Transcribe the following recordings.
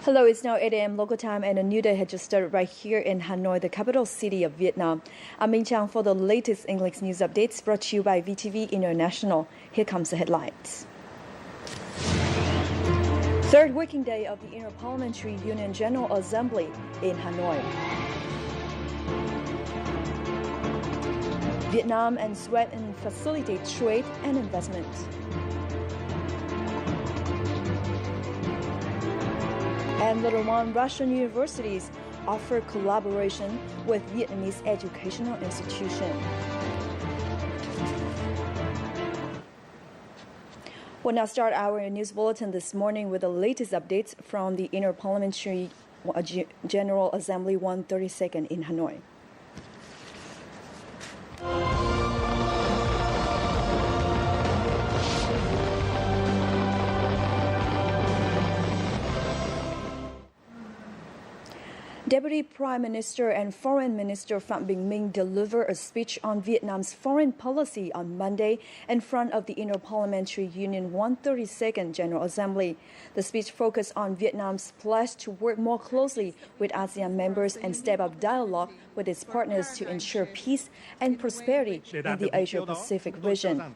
Hello, it's now 8 a.m. local time and a new day had just started right here in Hanoi, the capital city of Vietnam. I'm Minh Chang for the latest English news updates brought to you by VTV International. Here comes the headlines. Third working day of the Inter-Parliamentary Union General Assembly in Hanoi. Vietnam and Sweden facilitate trade and investment. And later on, Russian universities offer collaboration with Vietnamese educational institutions. We'll now start our news bulletin this morning with the latest updates from the Inter-Parliamentary General Assembly 132nd in Hanoi. Deputy Prime Minister and Foreign Minister Phạm Bình Minh delivered a speech on Vietnam's foreign policy on Monday in front of the Inter-Parliamentary Union 132nd General Assembly. The speech focused on Vietnam's pledge to work more closely with ASEAN members and step up dialogue with its partners to ensure peace and prosperity in the Asia-Pacific region.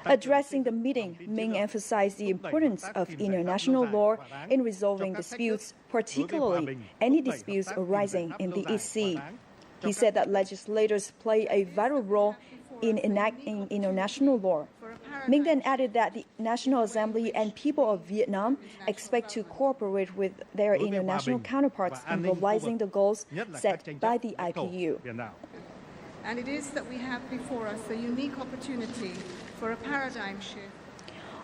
Addressing the meeting, Minh emphasized the importance of international law in resolving disputes, particularly any disputes arising in the East Sea. He said that legislators play a vital role in enacting international law. Minh then added that the National Assembly and people of Vietnam expect to cooperate with their international counterparts in realizing the goals set by the IPU. And it is that we have before us a unique opportunity for a paradigm shift.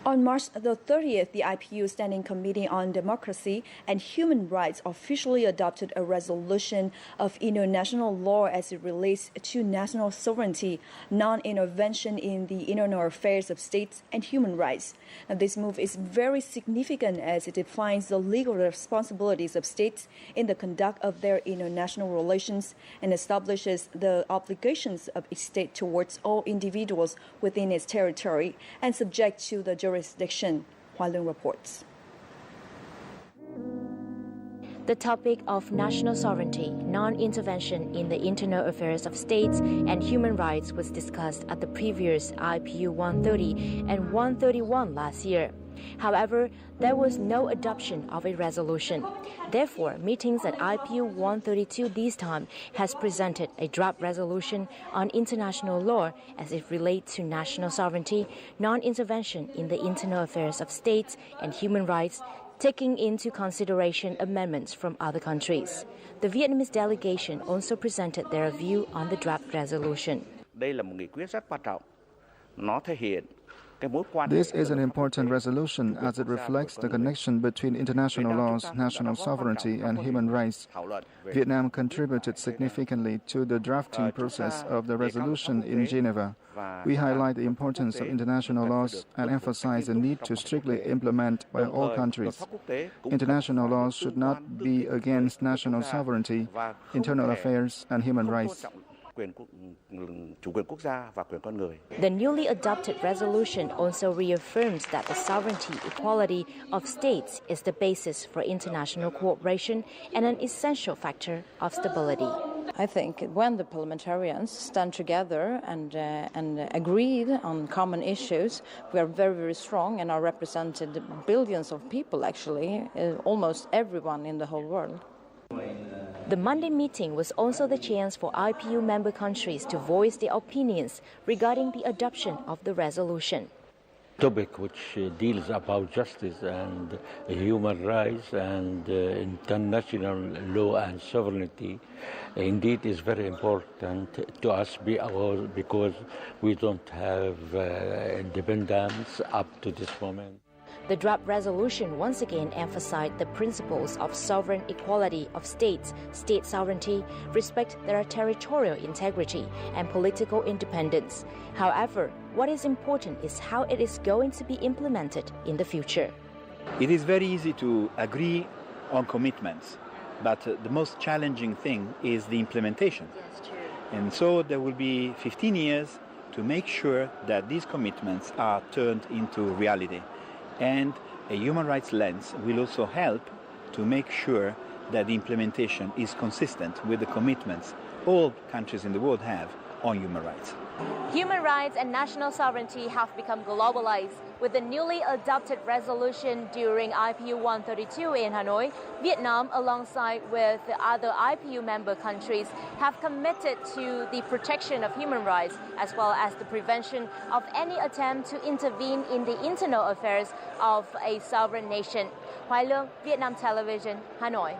On March the 30th, the IPU Standing Committee on Democracy and Human Rights officially adopted a resolution of international law as it relates to national sovereignty, non-intervention in the internal affairs of states, and human rights. Now, this move is very significant as it defines the legal responsibilities of states in the conduct of their international relations and establishes the obligations of each state towards all individuals within its territory and subject to the jurisdiction. Hoa Lung reports. The topic of national sovereignty, non-intervention in the internal affairs of states, and human rights was discussed at the previous IPU 130 and 131 last year. However, there was no adoption of a resolution. Therefore, meetings at IPU 132 this time has presented a draft resolution on international law as it relates to national sovereignty, non-intervention in the internal affairs of states, and human rights, taking into consideration amendments from other countries. The Vietnamese delegation also presented their view on the draft resolution. Đây là một nghị quyết rất quan trọng. Nó thể hiện This is an important resolution as it reflects the connection between international laws, national sovereignty, and human rights. Vietnam contributed significantly to the drafting process of the resolution in Geneva. We highlight the importance of international laws and emphasize the need to strictly implement by all countries. International laws should not be against national sovereignty, internal affairs, and human rights. The newly adopted resolution also reaffirms that the sovereignty equality of states is the basis for international cooperation and an essential factor of stability. I think when the parliamentarians stand together and agreed on common issues, we are very, very strong and are represented billions of people, actually, almost everyone in the whole world. The Monday meeting was also the chance for IPU member countries to voice their opinions regarding the adoption of the resolution. Topic which deals about justice and human rights and international law and sovereignty indeed is very important to us because we don't have independence up to this moment. The draft resolution once again emphasized the principles of sovereign equality of states, state sovereignty, respect their territorial integrity, and political independence. However, what is important is how it is going to be implemented in the future. It is very easy to agree on commitments, but the most challenging thing is the implementation. Yes, true. And so there will be 15 years to make sure that these commitments are turned into reality. And a human rights lens will also help to make sure that the implementation is consistent with the commitments all countries in the world have on human rights. Human rights and national sovereignty have become globalized. With the newly adopted resolution during IPU 132 in Hanoi, Vietnam, alongside with the other IPU member countries, have committed to the protection of human rights as well as the prevention of any attempt to intervene in the internal affairs of a sovereign nation. Hoài Lương, Vietnam Television, Hanoi.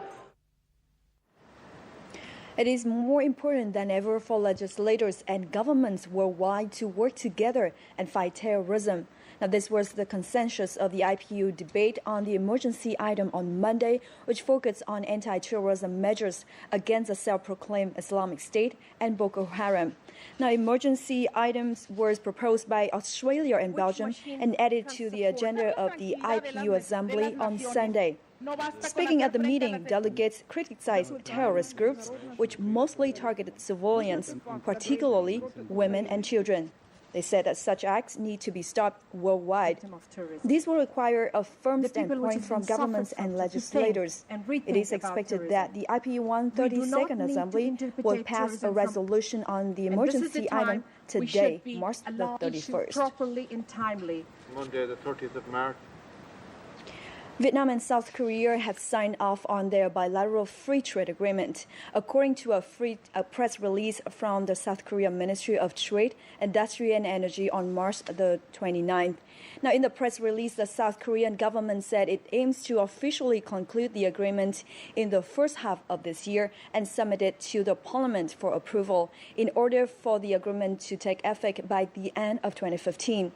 It is more important than ever for legislators and governments worldwide to work together and fight terrorism. Now, this was the consensus of the IPU debate on the emergency item on Monday, which focused on anti-terrorism measures against the self-proclaimed Islamic State and Boko Haram. Now, emergency items were proposed by Australia and Belgium and added to the agenda of the IPU Assembly on Sunday. Speaking at the meeting, delegates criticized terrorist groups, which mostly targeted civilians, particularly women and children. They said that such acts need to be stopped worldwide. These will require a firm standpoint from governments and legislators. It is expected that the IPU 132nd Assembly will pass a resolution on the emergency item today, March the 31st. Monday, the 30th of March. Vietnam and South Korea have signed off on their bilateral free trade agreement, according to a press release from the South Korean Ministry of Trade, Industry and Energy on March the 29th. Now, in the press release, the South Korean government said it aims to officially conclude the agreement in the first half of this year and submit it to the parliament for approval in order for the agreement to take effect by the end of 2015.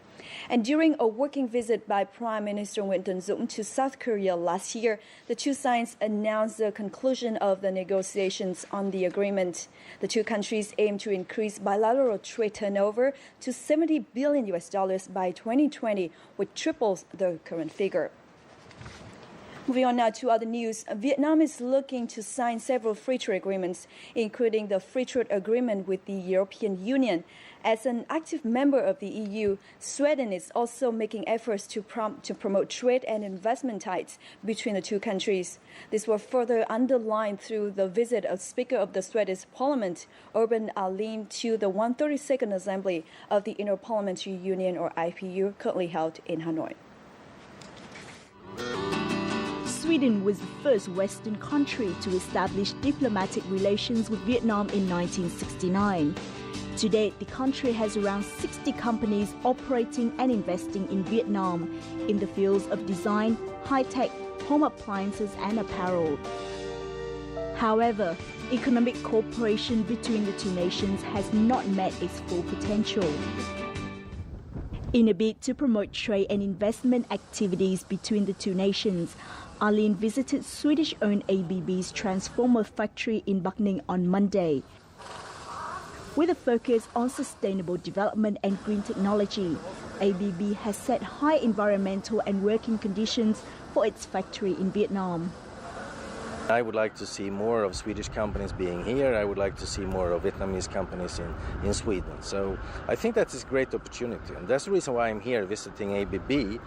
And during a working visit by Prime Minister Nguyễn Tấn Dũng to South Korea last year, the two sides announced the conclusion of the negotiations on the agreement. The two countries aim to increase bilateral trade turnover to $70 billion by 2020, which triples the current figure. Moving on now to other news, Vietnam is looking to sign several free trade agreements, including the free trade agreement with the European Union. As an active member of the EU, Sweden is also making efforts to promote trade and investment ties between the two countries. This was further underlined through the visit of Speaker of the Swedish Parliament, Urban Ahlin, to the 132nd Assembly of the Interparliamentary Union, or IPU, currently held in Hanoi. Sweden was the first Western country to establish diplomatic relations with Vietnam in 1969. To date, the country has around 60 companies operating and investing in Vietnam in the fields of design, high-tech, home appliances and apparel. However, economic cooperation between the two nations has not met its full potential. In a bid to promote trade and investment activities between the two nations, Ahlin visited Swedish-owned ABB's transformer factory in Bắc Ninh on Monday. With a focus on sustainable development and green technology, ABB has set high environmental and working conditions for its factory in Vietnam. I would like to see more of Swedish companies being here. I would like to see more of Vietnamese companies in Sweden. So I think that is a great opportunity. And that's the reason why I'm here visiting ABB,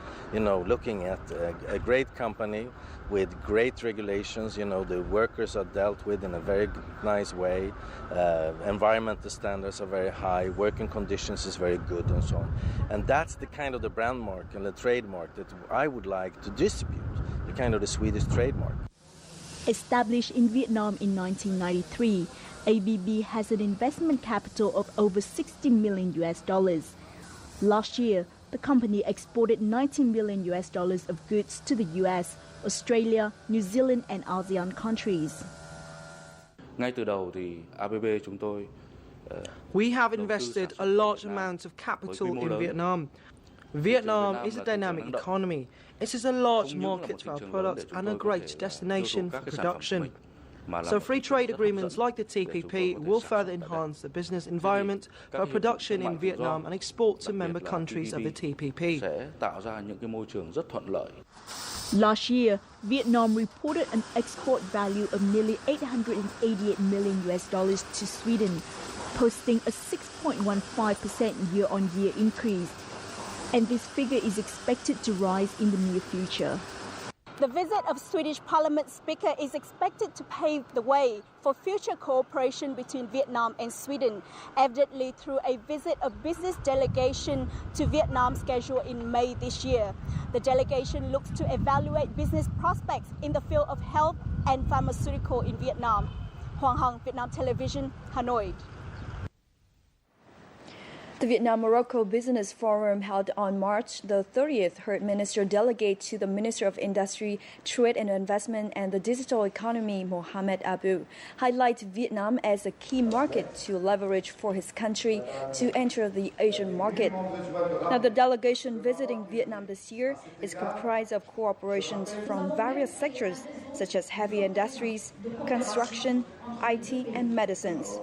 looking at a great company with great regulations. The workers are dealt with in a very nice way. Environmental standards are very high. Working conditions is very good and so on. And that's the kind of the brand mark and the trademark that I would like to distribute, the kind of the Swedish trademark. Established in Vietnam in 1993, ABB has an investment capital of over $60 million. Last year, the company exported $19 million of goods to the US, Australia, New Zealand and ASEAN countries. We have invested a large amount of capital in Vietnam. Vietnam is a dynamic economy. It is a large market for our products and a great destination for production. So free trade agreements like the TPP will further enhance the business environment for production in Vietnam and export to member countries of the TPP. Last year, Vietnam reported an export value of nearly $888 million to Sweden, posting a 6.15% year-on-year increase. And this figure is expected to rise in the near future. The visit of Swedish Parliament Speaker is expected to pave the way for future cooperation between Vietnam and Sweden, evidently through a visit of business delegation to Vietnam scheduled in May this year. The delegation looks to evaluate business prospects in the field of health and pharmaceutical in Vietnam. Hoàng Hằng, Vietnam Television, Hanoi. The Vietnam-Morocco Business Forum held on March the 30th heard Minister Delegate to the Minister of Industry, Trade and Investment and the Digital Economy, Mohamed Abu, highlight Vietnam as a key market to leverage for his country to enter the Asian market. Now, the delegation visiting Vietnam this year is comprised of cooperations from various sectors such as heavy industries, construction, IT and medicines.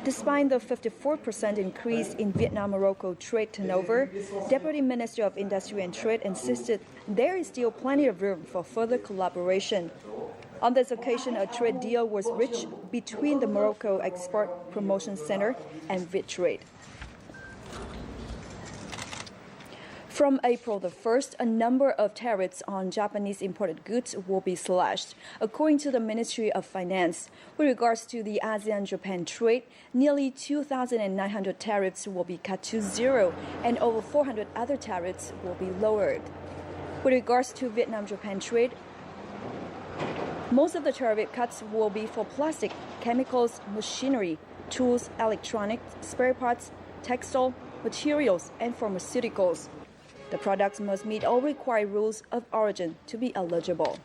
Despite the 54% increase in Vietnam-Morocco trade turnover, Deputy Minister of Industry and Trade insisted there is still plenty of room for further collaboration. On this occasion, a trade deal was reached between the Morocco Export Promotion Center and VietTrade. From April the 1st, a number of tariffs on Japanese imported goods will be slashed, according to the Ministry of Finance. With regards to the ASEAN-Japan trade, nearly 2,900 tariffs will be cut to zero, and over 400 other tariffs will be lowered. With regards to Vietnam-Japan trade, most of the tariff cuts will be for plastic, chemicals, machinery, tools, electronics, spare parts, textile, materials, and pharmaceuticals. The products must meet all required rules of origin to be eligible.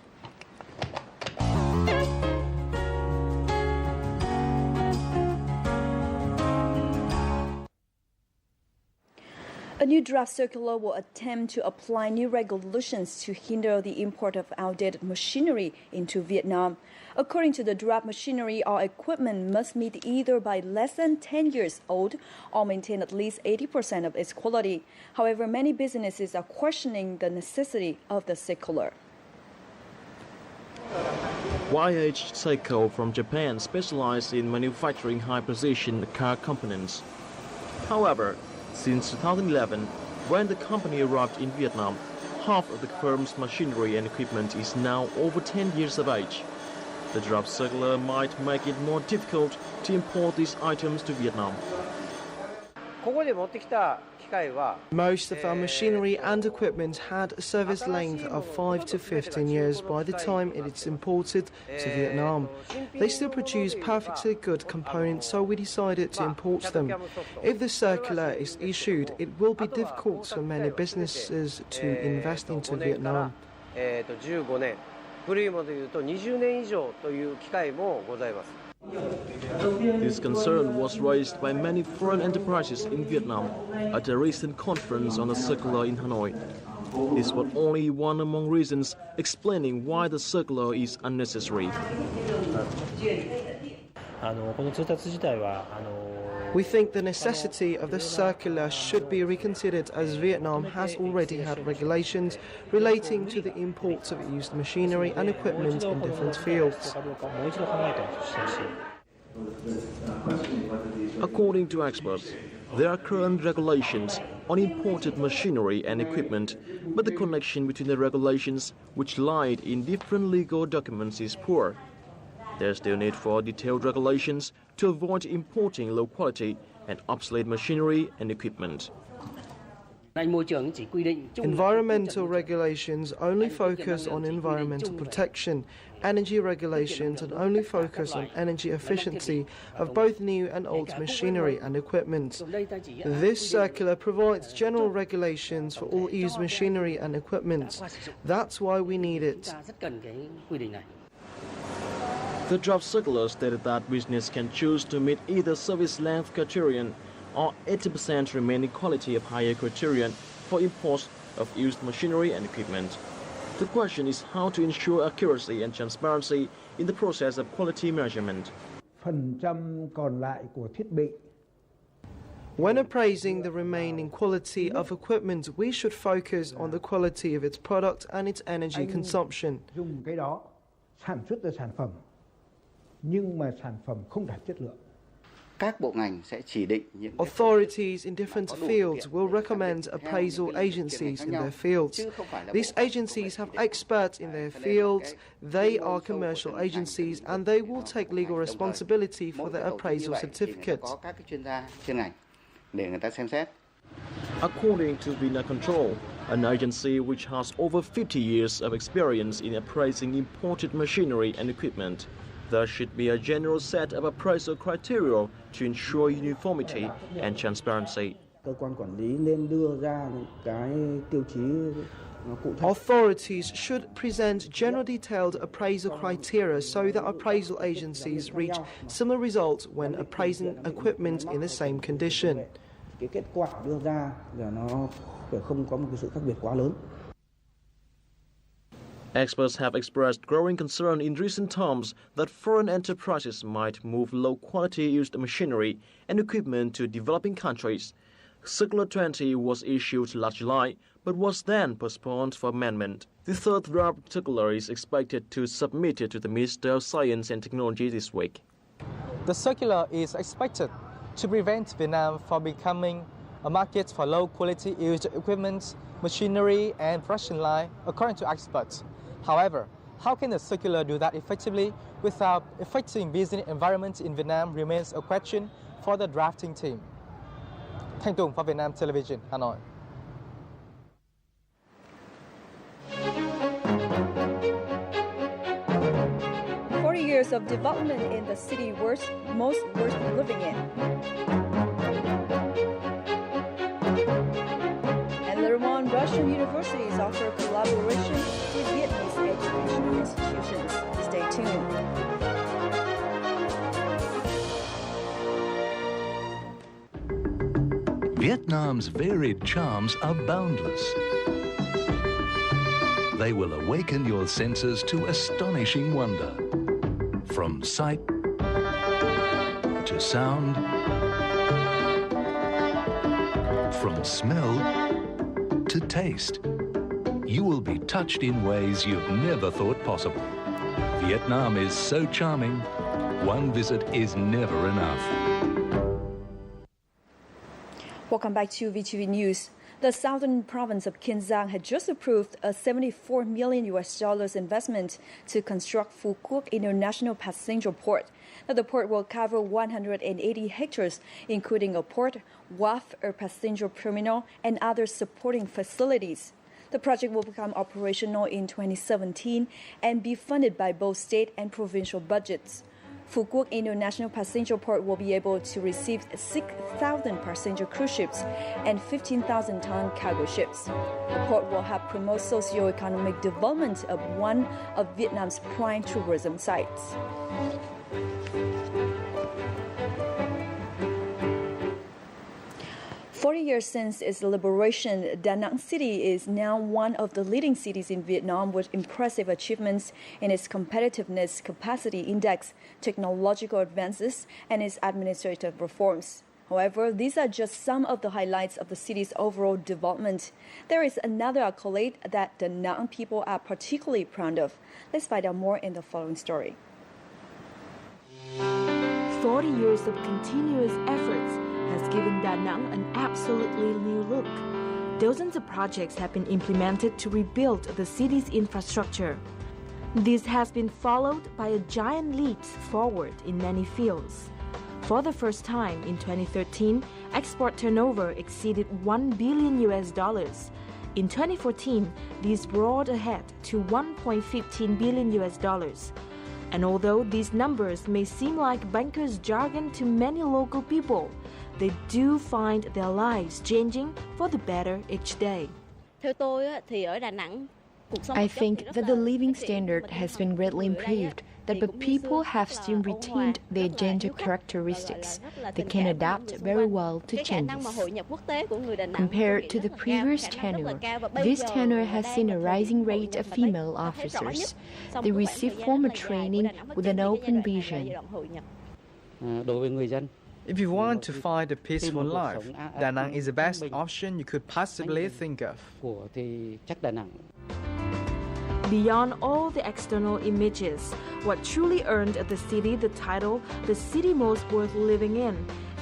A new draft circular will attempt to apply new regulations to hinder the import of outdated machinery into Vietnam. According to the draft, machinery or equipment must meet either by less than 10 years old or maintain at least 80% of its quality. However, many businesses are questioning the necessity of the circular. YH Seiko from Japan specialized in manufacturing high-precision car components. However, since 2011, when the company arrived in Vietnam, half of the firm's machinery and equipment is now over 10 years of age. The draft circular might make it more difficult to import these items to Vietnam. Most of our machinery and equipment had a service length of 5 to 15 years by the time it is imported to Vietnam. They still produce perfectly good components, so we decided to import them. If the circular is issued, it will be difficult for many businesses to invest into Vietnam. This concern was raised by many foreign enterprises in Vietnam at a recent conference on the circular in Hanoi. This was only one among reasons explaining why the circular is unnecessary. We think the necessity of the circular should be reconsidered, as Vietnam has already had regulations relating to the imports of used machinery and equipment in different fields. According to experts, there are current regulations on imported machinery and equipment, but the connection between the regulations, which lied in different legal documents, is poor. There's still need for detailed regulations to avoid importing low-quality and obsolete machinery and equipment. Environmental regulations only focus on environmental protection. Energy regulations only focus on energy efficiency of both new and old machinery and equipment. This circular provides general regulations for all used machinery and equipment. That's why we need it. The draft circular stated that business can choose to meet either service length criterion or 80% remaining quality of higher criterion for imports of used machinery and equipment. The question is how to ensure accuracy and transparency in the process of quality measurement. When appraising the remaining quality of equipment, we should focus on the quality of its product and its energy consumption. các bộ ngành sẽ chỉ định những Authorities in different fields will recommend appraisal agencies in their fields. These agencies have experts in their fields, they are commercial agencies, and they will take legal responsibility for their appraisal certificates. According to Vinacontrol, an agency which has over 50 years of experience in appraising imported machinery and equipment, there should be a general set of appraisal criteria to ensure uniformity and transparency. Authorities should present general detailed appraisal criteria so that appraisal agencies reach similar results when appraising equipment in the same condition. Experts have expressed growing concern in recent times that foreign enterprises might move low-quality used machinery and equipment to developing countries. Circular 20 was issued last July, but was then postponed for amendment. The third draft circular is expected to submit it to the Minister of Science and Technology this week. The circular is expected to prevent Vietnam from becoming a market for low-quality used equipment, machinery, and production line, according to experts. However, how can the circular do that effectively without affecting business environment in Vietnam remains a question for the drafting team. Thanh Tùng for Vietnam Television, Hà Nội. Years of development in the city most worth living in. And later on, Russian universities offer collaboration with Vietnamese educational institutions. Stay tuned. Vietnam's varied charms are boundless. They will awaken your senses to astonishing wonder. From sight to sound, from smell to taste, you will be touched in ways you've never thought possible. Vietnam is so charming, one visit is never enough. Welcome back to VTV News. The southern province of Kiên Giang had just approved a $74 million investment to construct Phu Quoc International Passenger Port. Now, the port will cover 180 hectares, including a port, wharf, a passenger terminal, and other supporting facilities. The project will become operational in 2017 and be funded by both state and provincial budgets. Phu Quoc International Passenger Port will be able to receive 6,000 passenger cruise ships and 15,000-ton cargo ships. The port will help promote socio-economic development of one of Vietnam's prime tourism sites. "40 years since its liberation, Da Nang City is now one of the leading cities in Vietnam with impressive achievements in its competitiveness capacity index, technological advances, and its administrative reforms. However, these are just some of the highlights of the city's overall development. There is another accolade that the Nang people are particularly proud of. Let's find out more in the following story. 40 years of continuous efforts has given Da Nang an absolutely new look. Dozens of projects have been implemented to rebuild the city's infrastructure. This has been followed by a giant leaps forward in many fields. For the first time in 2013, export turnover exceeded $1 billion. In 2014, this roared ahead to $1.15 billion. And although these numbers may seem like bankers' jargon to many local people, they do find their lives changing for the better each day. I think that the living standard has been greatly improved, that the people have still retained their gender characteristics. They can adapt very well to changes. Compared to the previous tenure, this tenure has seen a rising rate of female officers. They receive formal training with an open vision. If you want to find a peaceful life, Da Nang is the best option you could possibly think of. Beyond all the external images, what truly earned the city the title "the city most worth living in"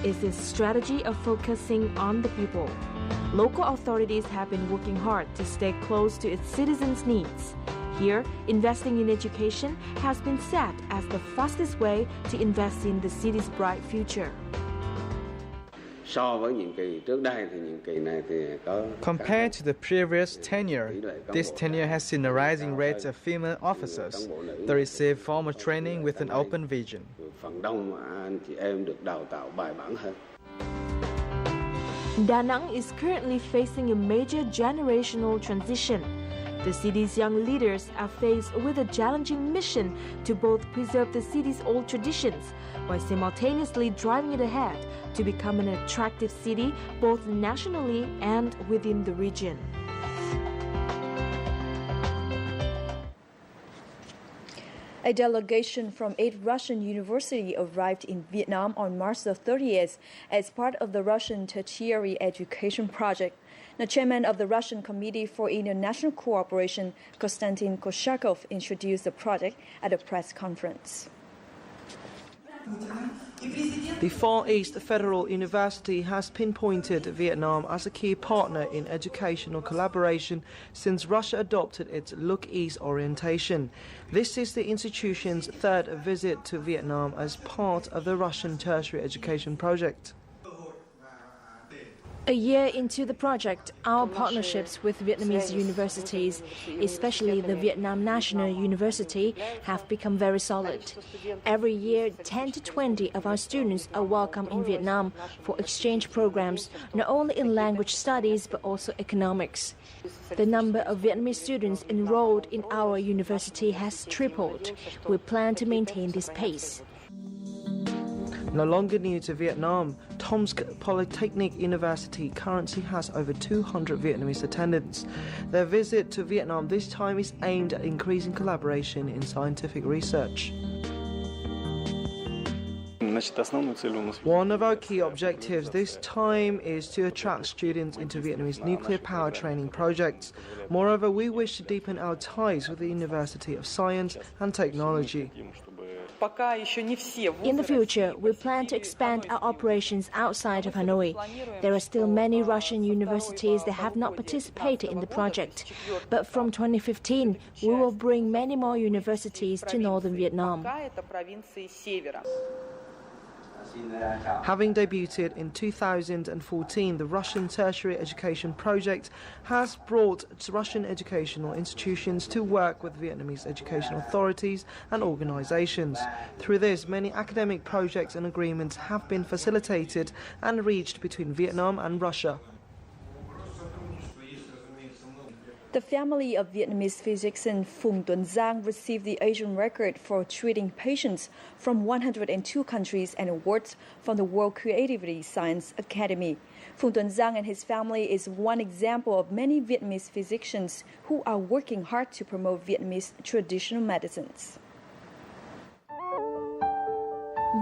is its strategy of focusing on the people. Local authorities have been working hard to stay close to its citizens' needs. Here, investing in education has been set as the fastest way to invest in the city's bright future. Compared to the previous tenure, this tenure has seen a rising rate of female officers that receive formal training with an open vision. Da Nang is currently facing a major generational transition. The city's young leaders are faced with a challenging mission to both preserve the city's old traditions while simultaneously driving it ahead to become an attractive city both nationally and within the region. A delegation from 8 Russian universities arrived in Vietnam on March the 30th as part of the Russian Tertiary Education Project. The chairman of the Russian Committee for International Cooperation, Konstantin Koshakov, introduced the project at a press conference. The Far East Federal University has pinpointed Vietnam as a key partner in educational collaboration since Russia adopted its Look East orientation. This is the institution's third visit to Vietnam as part of the Russian Tertiary Education Project. A year into the project, our partnerships with Vietnamese universities, especially the Vietnam National University, have become very solid. Every year, 10 to 20 of our students are welcome in Vietnam for exchange programs, not only in language studies but also economics. The number of Vietnamese students enrolled in our university has tripled. We plan to maintain this pace. No longer new to Vietnam, Tomsk Polytechnic University currently has over 200 Vietnamese attendants. Their visit to Vietnam this time is aimed at increasing collaboration in scientific research. One of our key objectives this time is to attract students into Vietnamese nuclear power training projects. Moreover, we wish to deepen our ties with the University of Science and Technology. In the future, we plan to expand our operations outside of Hanoi. There are still many Russian universities that have not participated in the project. But from 2015, we will bring many more universities to northern Vietnam. Having debuted in 2014, the Russian Tertiary Education Project has brought Russian educational institutions to work with Vietnamese educational authorities and organizations. Through this, many academic projects and agreements have been facilitated and reached between Vietnam and Russia. The family of Vietnamese physician Phùng Tuấn Giang received the Asian record for treating patients from 102 countries and awards from the World Creativity Science Academy. Phùng Tuấn Giang and his family is one example of many Vietnamese physicians who are working hard to promote Vietnamese traditional medicines.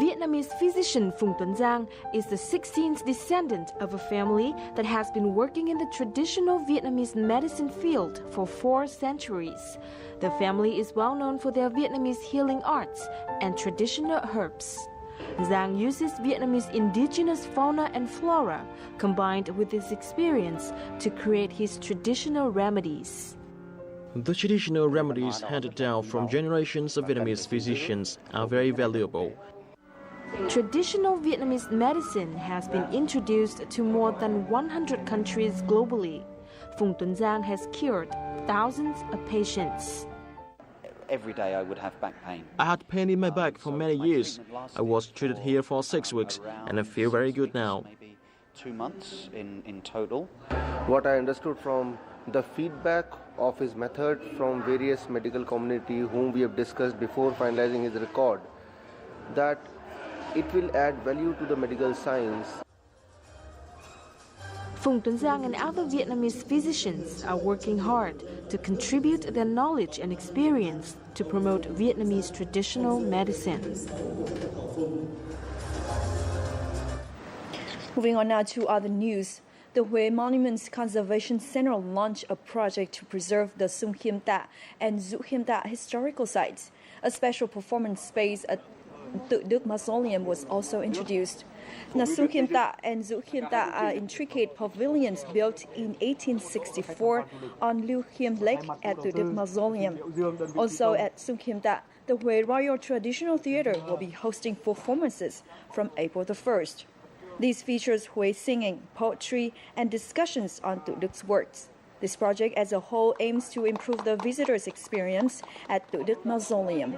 Vietnamese physician Phùng Tuấn Giang is the 16th descendant of a family that has been working in the traditional Vietnamese medicine field for 4 centuries. The family is well known for their Vietnamese healing arts and traditional herbs. Giang uses Vietnamese indigenous fauna and flora combined with his experience to create his traditional remedies. The traditional remedies handed down from generations of Vietnamese physicians are very valuable. Traditional Vietnamese medicine has been introduced to more than 100 countries globally. Phùng Tuấn Giang has cured thousands of patients. Every day I would have back pain. I had pain in my back for many years. I was treated here for 6 weeks and I feel very good now. Maybe 2 months in total. What I understood from the feedback of his method from various medical community whom we have discussed before finalizing his record, that it will add value to the medical science. Phùng Tuấn Giang and other Vietnamese physicians are working hard to contribute their knowledge and experience to promote Vietnamese traditional medicine. Moving on now to other news. The Hue Monuments Conservation Center launched a project to preserve the Sung Hiem Ta and Zu Hiem Ta historical sites. A special performance space at Tự Đức Mausoleum was also introduced. Now, Sung Hiem Ta and Zu Hiem Ta are intricate pavilions built in 1864 on Liu Hiem Lake at Tự Đức Mausoleum. Also at Sung Hiem Ta, the Hue Royal Traditional Theatre will be hosting performances from April the 1st. These features Hue singing, poetry, and discussions on Tự Đức works. This project as a whole aims to improve the visitors' experience at Tự Đức Mausoleum.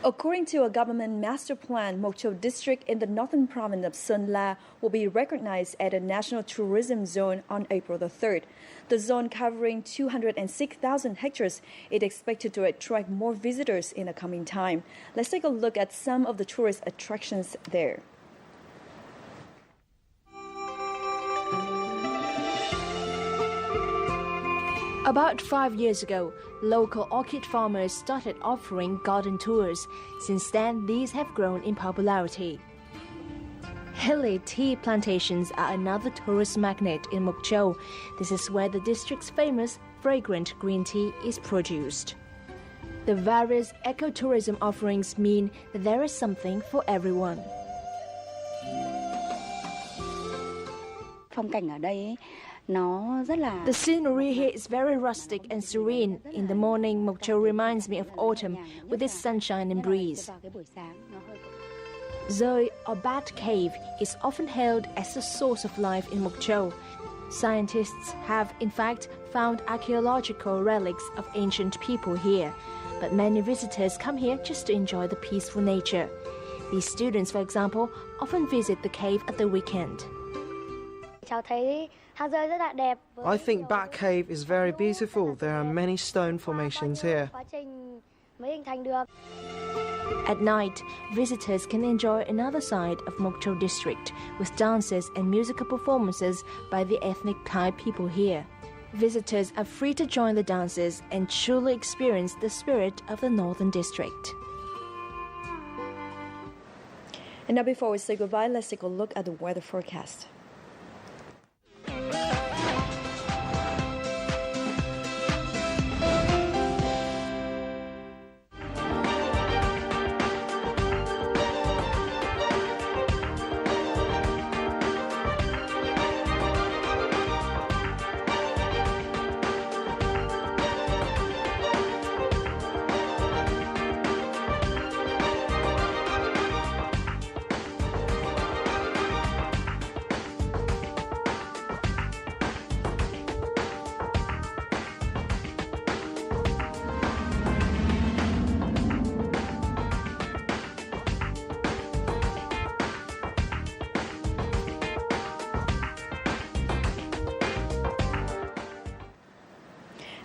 According to a government master plan, Mộc Châu district in the northern province of Sơn La will be recognized as a national tourism zone on April the 3rd. The zone, covering 206,000 hectares, is expected to attract more visitors in the coming time. Let's take a look at some of the tourist attractions there. About 5 years ago, local orchid farmers started offering garden tours. Since then, these have grown in popularity. Hilly tea plantations are another tourist magnet in Mộc Châu. This is where the district's famous fragrant green tea is produced. The various ecotourism offerings mean that there is something for everyone. Phong cảnh ở đây ấy, nó rất là... The scenery here is very rustic and serene. In the morning, Mộc Châu reminds me of autumn with its sunshine and breeze. Rơi or bat cave is often hailed as the source of life in Mộc Châu. Scientists have, in fact, found archaeological relics of ancient people here, but many visitors come here just to enjoy the peaceful nature. These students, for example, often visit the cave at the weekend. I think Bat Cave is very beautiful. There are many stone formations here. At night, visitors can enjoy another side of Mộc Châu district with dances and musical performances by the ethnic Thai people here. Visitors are free to join the dances and truly experience the spirit of the northern district. And now before we say goodbye, let's take a look at the weather forecast.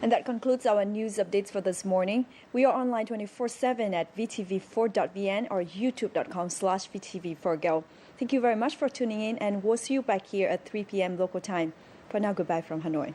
And that concludes our news updates for this morning. We are online 24/7 at vtv4.vn or youtube.com/vtv4go. Thank you very much for tuning in, and we'll see you back here at 3 p.m. local time. For now, goodbye from Hanoi.